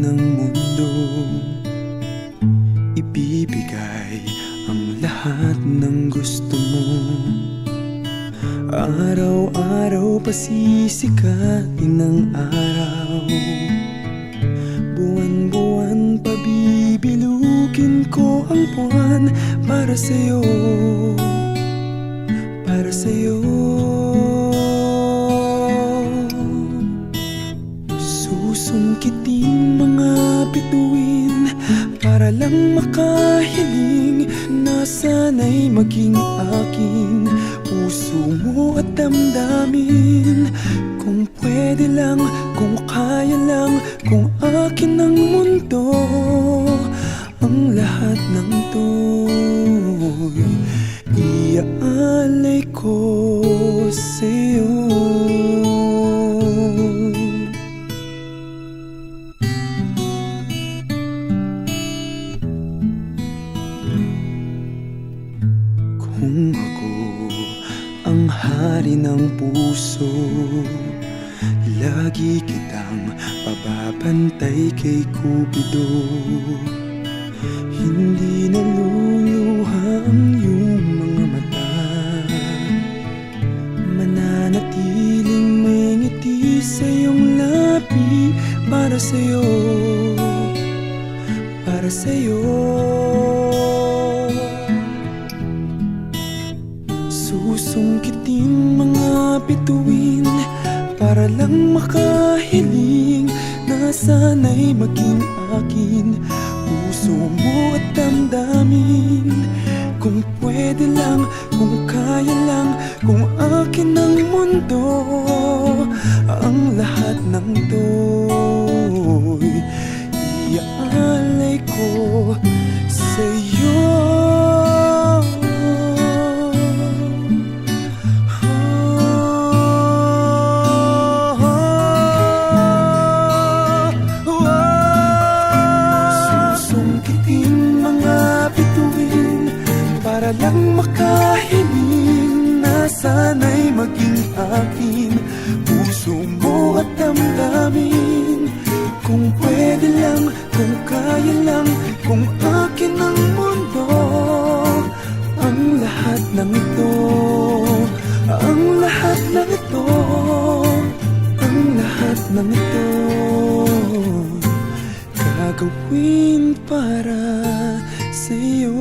ng mundo, ibibigay ang lahat ng gusto mo. Araw-araw pasisikatin ng araw, buwan-buwan pabibilugin ko ang buwan para sa'yo, para sa'yo. Susungkitin mga bituin para lang makahiling na sana'y maging aking puso mo at damdamin. Kung pwede lang, kung kaya lang, kung akin ang mundo, ang lahat ng to'y iaalay ko sa'yo. Kung ako ang hari ng puso, lagi kitang pababantay kay Cupido. Hindi naluluha ang iyong mga mata, mananatiling may ngiti sa iyong labi para sa'yo, para sa'yo. Susungkitin mga bituin para lang makahiling na sana'y maging akin puso mo at damdamin. Kung pwede lang, kung kaya lang, kung akin ang mundo, ang lahat ng to'y iaalay ko sa'yo. Para lang makahiling na sana'y maging akin puso mo at damdamin. Kung pwede lang, kung kaya lang, kung akin ang mundo, ang lahat ng ito, ang lahat ng ito, ang lahat ng ito, gagawin para sa'yo.